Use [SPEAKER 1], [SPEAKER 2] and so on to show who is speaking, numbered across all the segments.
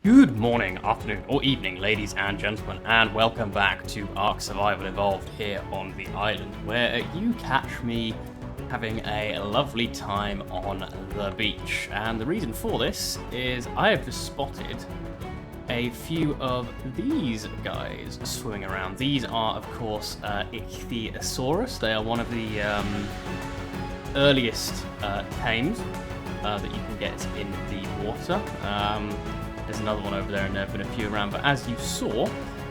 [SPEAKER 1] Good morning, afternoon, or evening, ladies and gentlemen, and welcome back to ARK Survival Evolved here on the island, where you catch me having a lovely time on the beach. And the reason for this is I have just spotted a few of these guys swimming around. These are, of course, Ichthyosaurus. They are one of the earliest tames that you can get in the water. There's another one over there, and there have been a few around, but as you saw,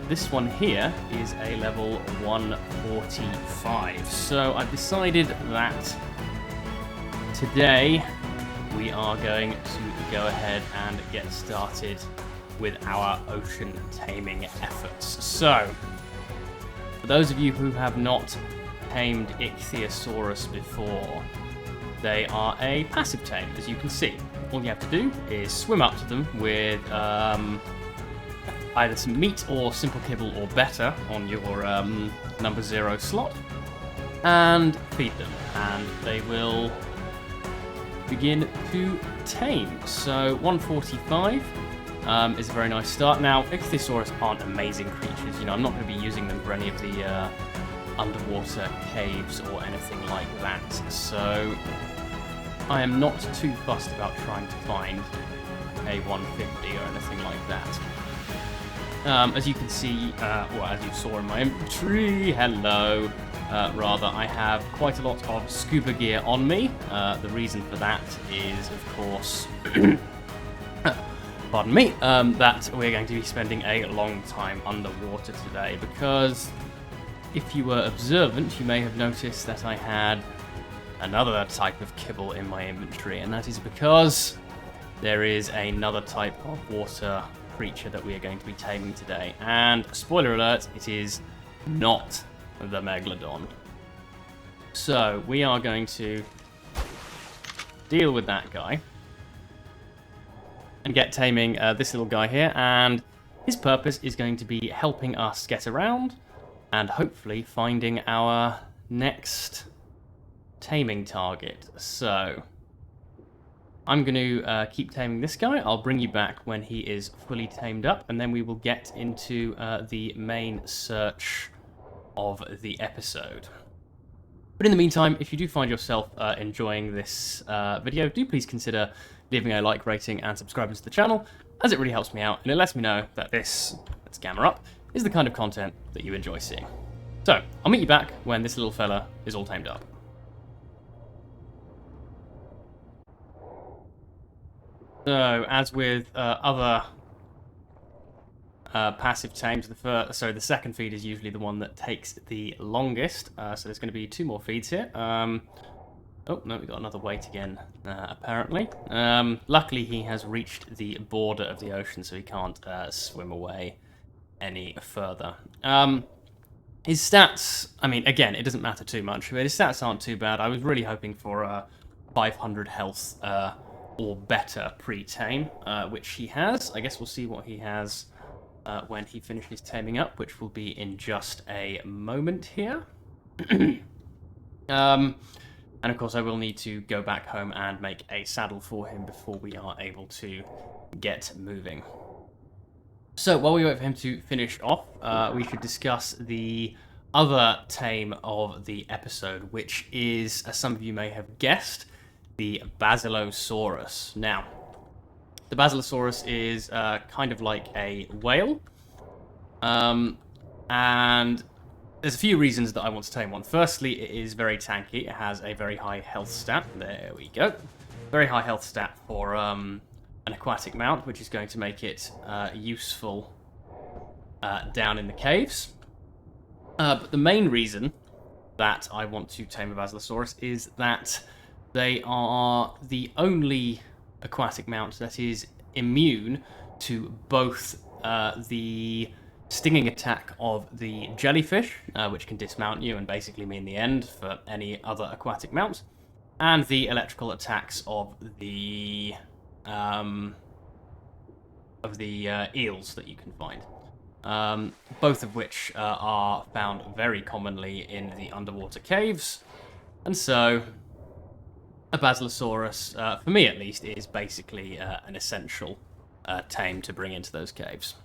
[SPEAKER 1] this one here is a level 145. So I've decided that today we are going to go ahead and get started with our ocean taming efforts. So, for those of you who have not tamed Ichthyosaurus before, they are a passive tame, as you can see. All you have to do is swim up to them with either some meat or simple kibble or better on your number 0 slot, and feed them, and they will begin to tame. So 145 is a very nice start. Now, Ichthyosaurus aren't amazing creatures. You know, I'm not going to be using them for any of the underwater caves or anything like that. So I am not too fussed about trying to find a 150 or anything like that. As you can see, well, as you saw in my inventory, rather, I have quite a lot of scuba gear on me. The reason for that is, of course, pardon me, that we're going to be spending a long time underwater today, because if you were observant, you may have noticed that I had another type of kibble in my inventory, and that is because there is another type of water creature that we are going to be taming today. And spoiler alert, it is not the Megalodon. So we are going to deal with that guy and get taming this little guy here, and his purpose is going to be helping us get around and hopefully finding our next taming target. So I'm going to keep taming this guy. I'll bring you back when he is fully tamed up, and then we will get into the main search of the episode. But in the meantime, if you do find yourself enjoying this video, do please consider leaving a like rating and subscribing to the channel, as it really helps me out and it lets me know that this, let's camera up, is the kind of content that you enjoy seeing. So I'll meet you back when this little fella is all tamed up. So, as with other passive tames, the second feed is usually the one that takes the longest. So there's going to be 2 more feeds here. Oh, no, we've got another wait again, apparently. Luckily, he has reached the border of the ocean, so he can't swim away any further. His stats, I mean, again, it doesn't matter too much, but his stats aren't too bad. I was really hoping for 500 health or better pre-tame, which he has. I guess we'll see what he has when he finishes taming up, which will be in just a moment here. And of course I will need to go back home and make a saddle for him before we are able to get moving. So while we wait for him to finish off, we should discuss the other tame of the episode, which is, as some of you may have guessed, the Basilosaurus. Now, the Basilosaurus is kind of like a whale, and there's a few reasons that I want to tame one. Firstly, it is very tanky. It has a very high health stat. There we go. Very high health stat for an aquatic mount, which is going to make it useful down in the caves. But the main reason that I want to tame a Basilosaurus is that they are the only aquatic mount that is immune to both the stinging attack of the jellyfish, which can dismount you and basically mean the end for any other aquatic mount, and the electrical attacks of the eels that you can find. Both of which are found very commonly in the underwater caves, and so a Basilosaurus, for me at least, is basically an essential tame to bring into those caves.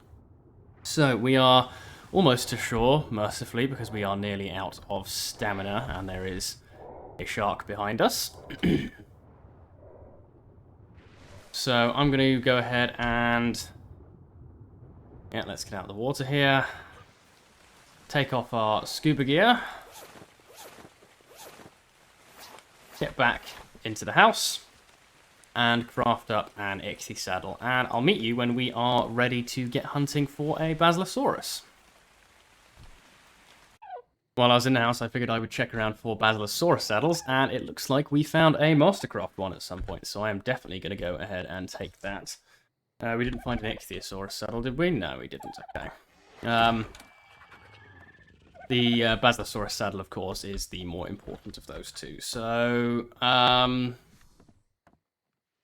[SPEAKER 1] So we are almost to shore, mercifully, because we are nearly out of stamina, and there is a shark behind us. So I'm going to go ahead and... yeah, let's get out of the water here. Take off our scuba gear. Get back into the house. And craft up an Ichthyosaurus saddle. And I'll meet you when we are ready to get hunting for a Basilosaurus. While I was in the house, I figured I would check around for Basilosaurus saddles, and it looks like we found a Mastercraft one at some point, so I am definitely going to go ahead and take that. We didn't find an Ichthyosaurus saddle, did we? No, we didn't. Okay. The Basilosaurus saddle, of course, is the more important of those two. So,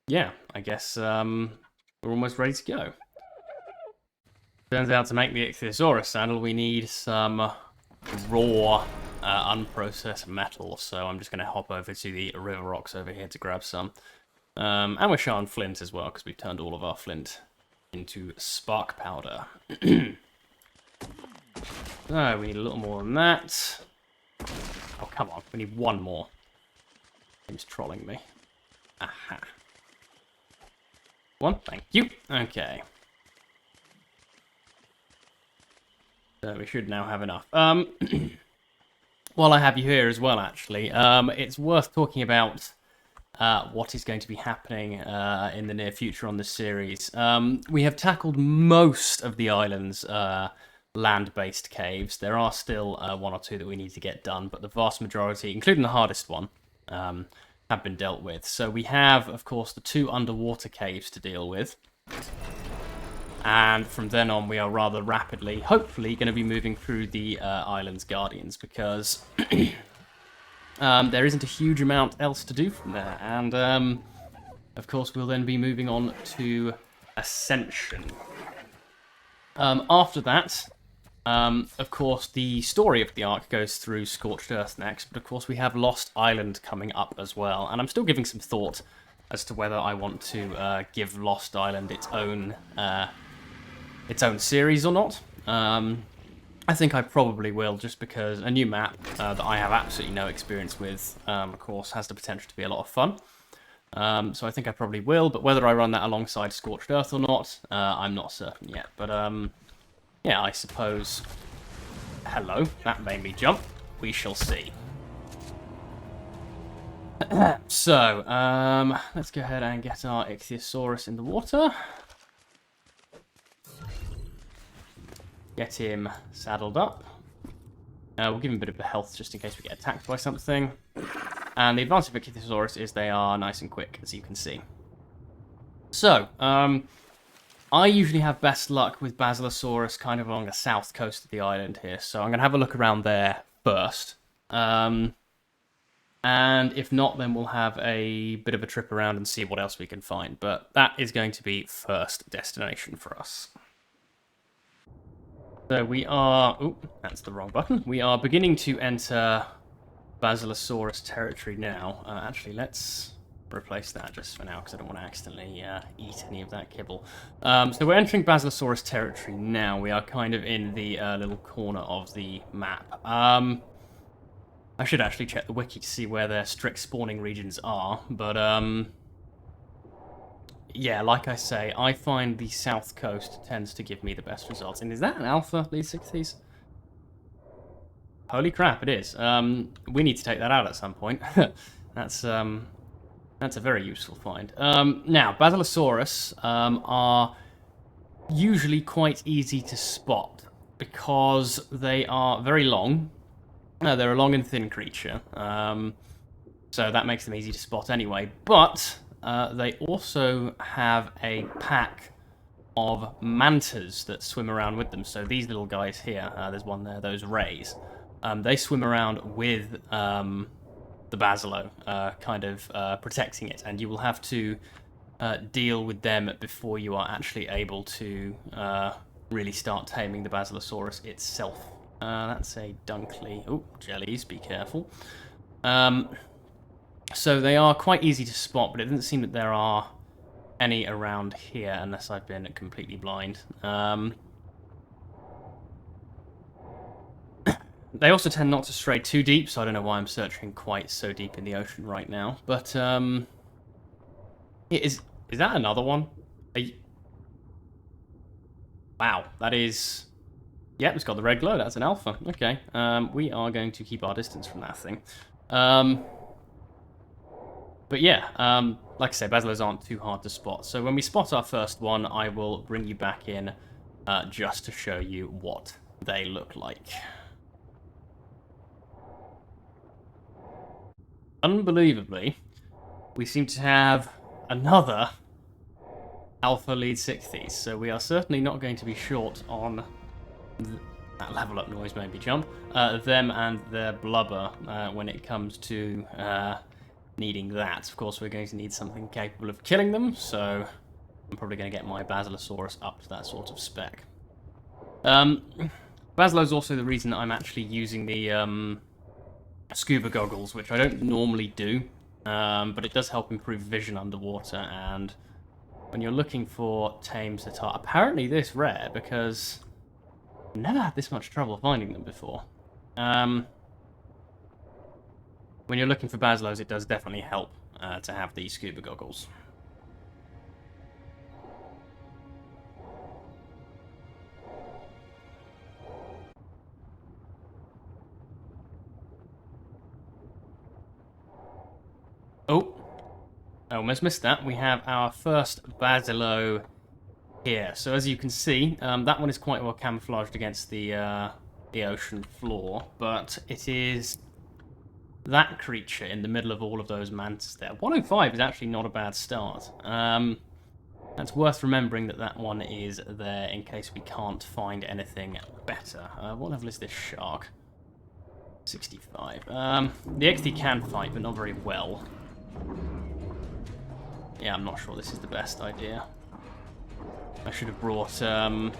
[SPEAKER 1] yeah, I guess we're almost ready to go. Turns out to make the Ichthyosaurus saddle, we need some raw, unprocessed metal. So I'm just going to hop over to the river rocks over here to grab some. And we're short on flint as well, because we've turned all of our flint into spark powder. So we need a little more than that. Oh, come on. We need one more. He's trolling me. Aha. One, thank you. Okay. So we should now have enough. While I have you here as well, actually, it's worth talking about what is going to be happening in the near future on this series. We have tackled most of the island's land-based caves. There are still one or two that we need to get done, but the vast majority, including the hardest one, have been dealt with. So we have, of course, the 2 underwater caves to deal with. And from then on, we are rather rapidly, hopefully, going to be moving through the island's guardians, because there isn't a huge amount else to do from there. And, of course, we'll then be moving on to Ascension. After that, of course, the story of the ARK goes through Scorched Earth next, but of course we have Lost Island coming up as well. And I'm still giving some thought as to whether I want to give Lost Island its own series or not. I think I probably will, just because a new map that I have absolutely no experience with, of course, has the potential to be a lot of fun. So I think I probably will, but whether I run that alongside Scorched Earth or not, I'm not certain yet. But yeah, I suppose... hello, that made me jump. We shall see. So, let's go ahead and get our Ichthyosaurus in the water. Get him saddled up. We'll give him a bit of a health just in case we get attacked by something. And the advantage of Ichthyosaurus is they are nice and quick, as you can see. So, I usually have best luck with Basilosaurus kind of along the south coast of the island here, so I'm going to have a look around there first. And if not, then we'll have a bit of a trip around and see what else we can find. But that is going to be first destination for us. So we are... oh, that's the wrong button. We are beginning to enter Basilosaurus Territory now. Actually, let's replace that just for now, because I don't want to accidentally eat any of that kibble. So we're entering Basilosaurus Territory now. We are kind of in the little corner of the map. I should actually check the wiki to see where their strict spawning regions are, but yeah, like I say, I find the south coast tends to give me the best results. And is that an alpha, these 60s? Holy crap, it is. We need to take that out at some point. That's a very useful find. Now, Basilosaurus are usually quite easy to spot because they are very long. They're a long and thin creature, so that makes them easy to spot anyway. But they also have a pack of mantas that swim around with them. So these little guys here, there's one there, those rays, they swim around with the Basilo, kind of protecting it, and you will have to deal with them before you are actually able to really start taming the Basilosaurus itself. That's a Dunkley. Oh, jellies, be careful. So they are quite easy to spot, but it doesn't seem that there are any around here unless I've been completely blind. They also tend not to stray too deep, so I don't know why I'm searching quite so deep in the ocean right now. But, is that another one? Wow, that is... Yep, it's got the red glow. That's an alpha. Okay, we are going to keep our distance from that thing. But yeah, like I say, Basilos aren't too hard to spot. So when we spot our first one, I will bring you back in just to show you what they look like. Unbelievably, we seem to have another alpha lead 60s, so we are certainly not going to be short on that level up noise made me jump, them and their blubber when it comes to needing that. Of course, we're going to need something capable of killing them, so I'm probably going to get my Basilosaurus up to that sort of spec. Basilo's is also the reason that I'm actually using the scuba goggles, which I don't normally do, but it does help improve vision underwater, and when you're looking for tames that are apparently this rare, because I've never had this much trouble finding them before. When you're looking for Basilos, it does definitely help to have these scuba goggles. Oh, I almost missed that. We have our first Basilo here. So as you can see, that one is quite well camouflaged against the ocean floor, but it is that creature in the middle of all of those mantas there. 105 is actually not a bad start. That's worth remembering that that one is there in case we can't find anything better. What level is this shark? 65. The XD can fight, but not very well. Yeah, I'm not sure this is the best idea. I should have brought some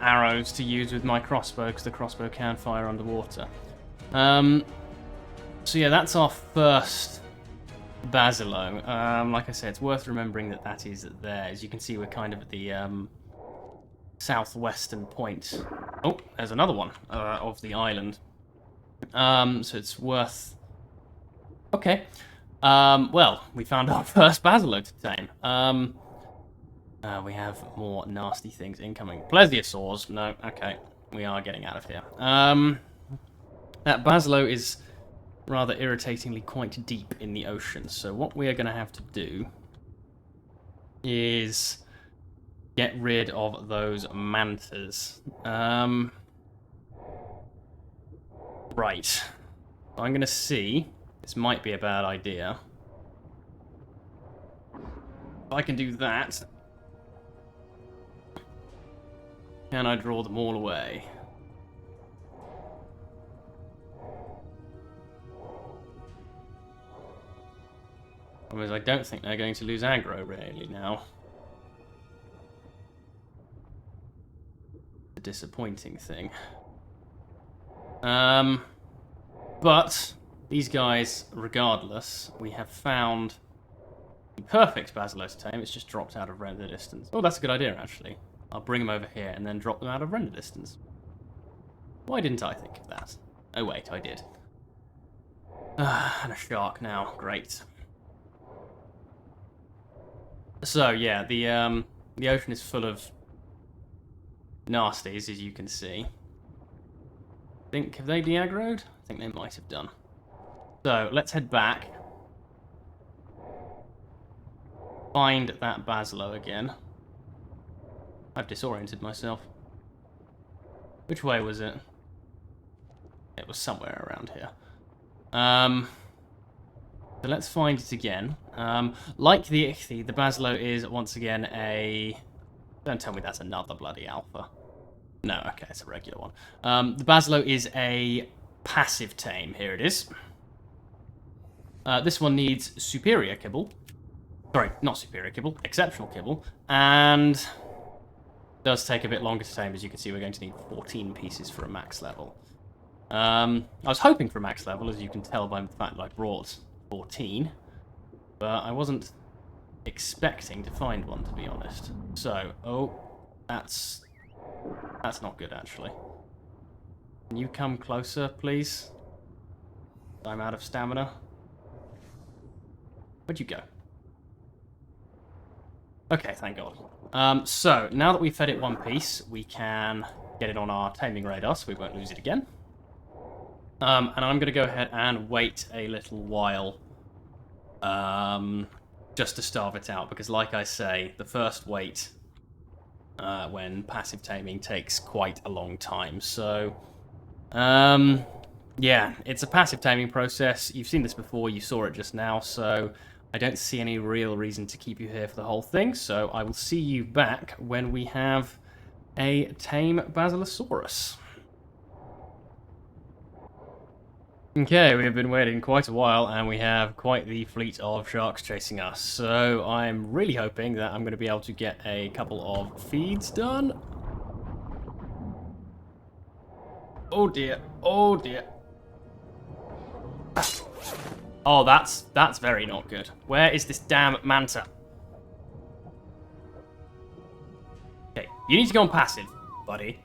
[SPEAKER 1] arrows to use with my crossbow, because the crossbow can fire underwater. So yeah, that's our first Basilo. Like I said, it's worth remembering that that is there. As you can see, we're kind of at the southwestern point. Oh, there's another one of the island. So it's worth... Okay. Well, we found our first Basilo to tame. We have more nasty things incoming. Plesiosaurs. No, okay. We are getting out of here. That Basilo is rather irritatingly quite deep in the ocean, so what we are going to have to do is get rid of those mantas. Right. I'm going to see. This might be a bad idea. If I can do that, can I draw them all away? Otherwise, I don't think they're going to lose aggro really now. A disappointing thing. But these guys, regardless, we have found the perfect Basilos tame. It's just dropped out of render distance. Oh, that's a good idea, actually. I'll bring them over here and then drop them out of render distance. Why didn't I think of that? Oh, wait, I did. And a shark now. Great. So, yeah, the ocean is full of nasties, as you can see. Have they de-aggroed? I think they might have done. So, let's head back. Find that Basilo again. I've disoriented myself. Which way was it? It was somewhere around here. So let's find it again. Like the Ichthy, the Basilo is once again a... Don't tell me that's another bloody alpha. No, okay, it's a regular one. The Basilo is a passive tame. Here it is. This one needs superior kibble. Sorry, not superior kibble, exceptional kibble. And does take a bit longer to tame. As you can see, we're going to need 14 pieces for a max level. I was hoping for a max level, as you can tell by the fact that I brought 14. But I wasn't expecting to find one, to be honest. So, oh, that's not good, actually. Can you come closer, please? I'm out of stamina. Where'd you go? Okay, thank God. So, now that we've fed it one piece, we can get it on our taming radar so we won't lose it again. And I'm going to go ahead and wait a little while just to starve it out, because like I say, the first wait when passive taming takes quite a long time. So, yeah, it's a passive taming process. You've seen this before, you saw it just now, so I don't see any real reason to keep you here for the whole thing, so I will see you back when we have a tame Basilosaurus. Okay, we have been waiting quite a while, and we have quite the fleet of sharks chasing us, so I'm really hoping that I'm going to be able to get a couple of feeds done. Oh dear, oh dear. Oh, that's very not good. Where is this damn manta? Okay, you need to go on passive, buddy.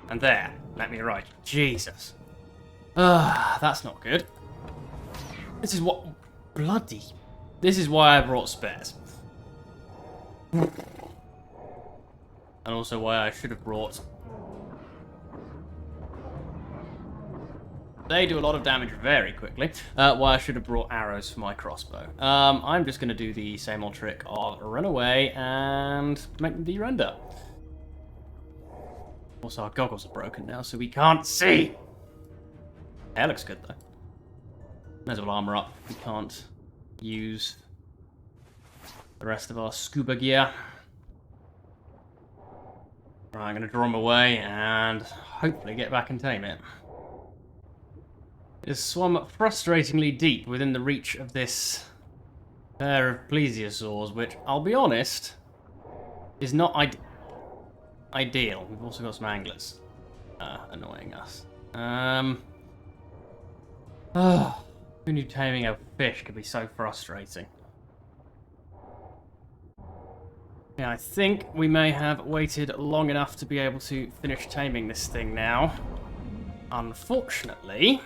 [SPEAKER 1] And there, let me ride. Jesus. That's not good. This is what... Bloody... This is why I brought spares. And also why I should have brought... They do a lot of damage very quickly. Why I should have brought arrows for my crossbow. I'm just going to do the same old trick of run away and make them de-render. Also, our goggles are broken now, so we can't see. Hair looks good, though. May as well armor up. We can't use the rest of our scuba gear. Right, I'm going to draw them away and hopefully get back and tame it. It has swum frustratingly deep within the reach of this pair of plesiosaurs, which, I'll be honest, is not ideal. We've also got some anglers annoying us. Who knew taming a fish could be so frustrating? Yeah, I think we may have waited long enough to be able to finish taming this thing now. Unfortunately,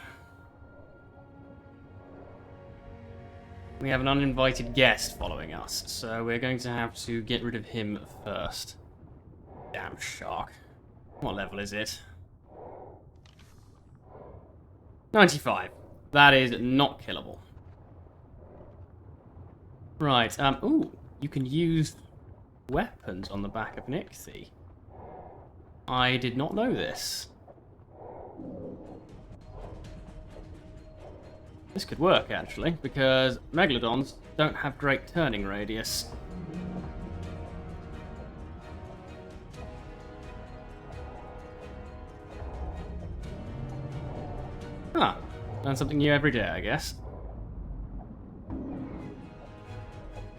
[SPEAKER 1] we have an uninvited guest following us, so we're going to have to get rid of him first. Damn shark. What level is it? 95. That is not killable. Right, ooh, you can use weapons on the back of an Ichthy. I did not know this. This could work, actually, because Megalodons don't have great turning radius. Ah, learn something new every day, I guess.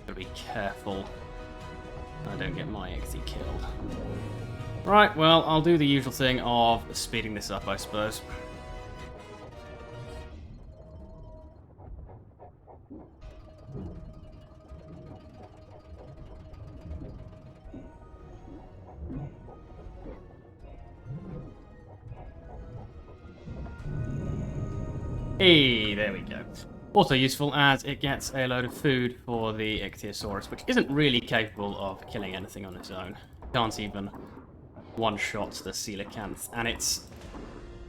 [SPEAKER 1] Gotta be careful I don't get my Ichthy killed. Right, well, I'll do the usual thing of speeding this up, I suppose. Hey, there we go. Also useful as it gets a load of food for the Ichthyosaurus, which isn't really capable of killing anything on its own. Can't even one-shot the coelacanth, and it's...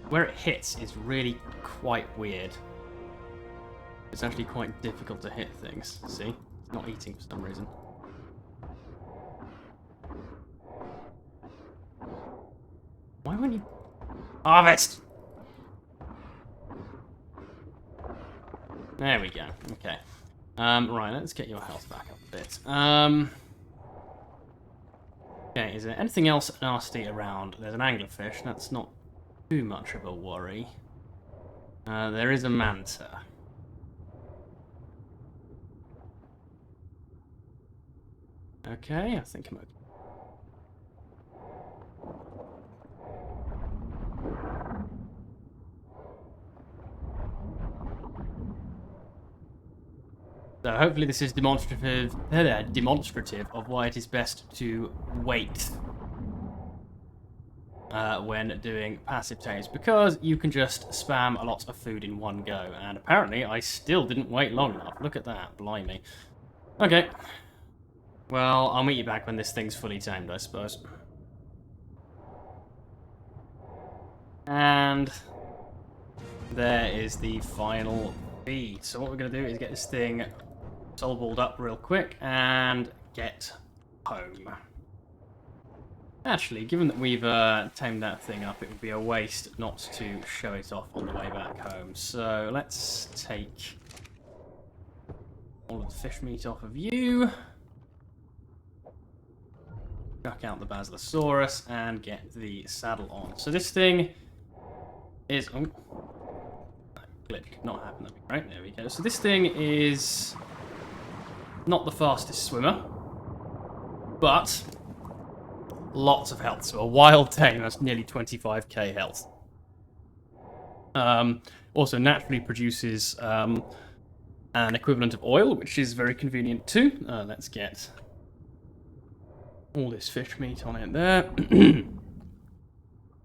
[SPEAKER 1] where it hits is really quite weird. It's actually quite difficult to hit things, see? It's not eating for some reason. Why won't you... harvest! There we go. Okay. Right, let's get your health back up a bit. Okay, is there anything else nasty around? There's an anglerfish. That's not too much of a worry. There is a manta. Okay, I think I'm okay. So hopefully this is demonstrative of why it is best to wait when doing passive tames, because you can just spam a lot of food in one go, and apparently I still didn't wait long enough. Look at that, blimey. Okay. Well, I'll meet you back when this thing's fully tamed, I suppose. And there is the final feed. So what we're going to do is get this thing soul-balled up real quick and get home. Actually, given that we've tamed that thing up, it would be a waste not to show it off on the way back home. So let's take all of the fish meat off of you. Chuck out the Basilosaurus and get the saddle on. So this thing is... Oh, that glitch did not happen. That'd be great. There we go. So this thing is not the fastest swimmer, but lots of health. So a wild tame, that's nearly 25k health. Also naturally produces an equivalent of oil, which is very convenient too. Let's get all this fish meat on it there.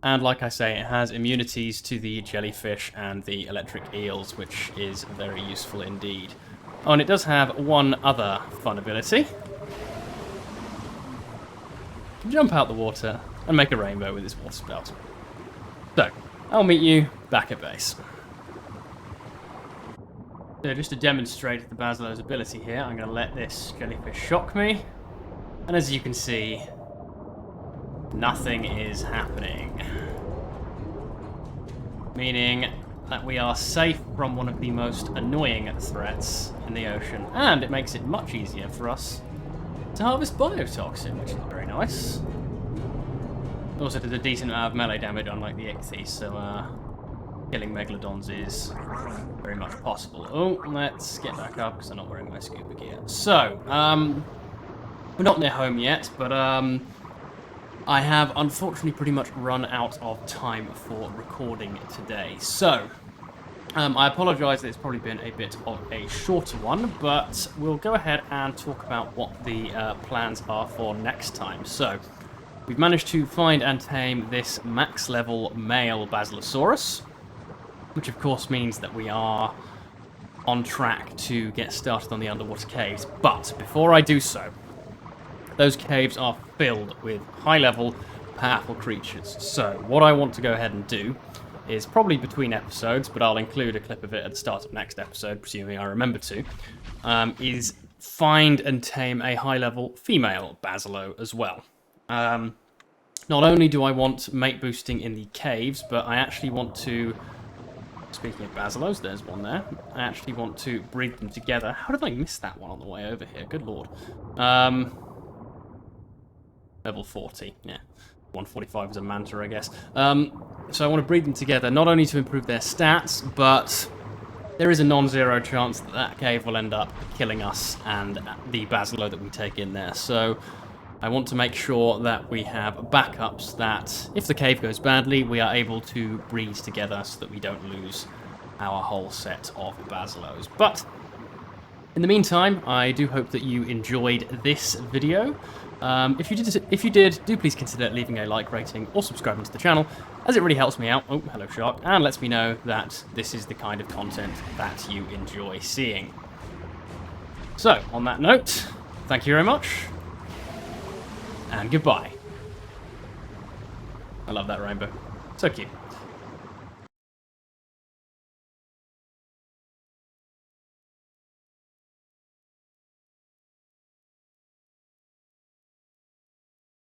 [SPEAKER 1] And like I say, it has immunities to the jellyfish and the electric eels, which is very useful indeed. Oh, and it does have one other fun ability. Jump out the water and make a rainbow with his water spout. So, I'll meet you back at base. So just to demonstrate the Basilo's ability here, I'm going to let this jellyfish shock me. And as you can see, nothing is happening. Meaning that we are safe from one of the most annoying threats in the ocean. And it makes it much easier for us to harvest biotoxin, which is very nice. Also does a decent amount of melee damage, unlike the Ichthys, so killing megalodons is very much possible. Oh, let's get back up because I'm not wearing my scuba gear. So, we're not near home yet, but I have unfortunately pretty much run out of time for recording today. So, I apologise that it's probably been a bit of a shorter one, but we'll go ahead and talk about what the plans are for next time. So, we've managed to find and tame this max level male Basilosaurus, which of course means that we are on track to get started on the underwater caves. But before I do so, those caves are filled with high-level, powerful creatures. So what I want to go ahead and do is probably between episodes, but I'll include a clip of it at the start of next episode, presuming I remember to, is find and tame a high-level female Basilo as well. Not only do I want mate boosting in the caves, but I actually want to... Speaking of Basilos, there's one there. I actually want to breed them together. How did I miss that one on the way over here? Good lord. Level 40, yeah. 145 is a manta, I guess. So I want to breed them together, not only to improve their stats, but there is a non-zero chance that that cave will end up killing us and the Basilo that we take in there. So I want to make sure that we have backups that, if the cave goes badly, we are able to breed together so that we don't lose our whole set of Basilos. But in the meantime, I do hope that you enjoyed this video. If you did, do please consider leaving a like rating or subscribing to the channel, as it really helps me out. Oh, hello shark, and lets me know that this is the kind of content that you enjoy seeing. So, on that note, thank you very much, and goodbye. I love that rainbow. So cute.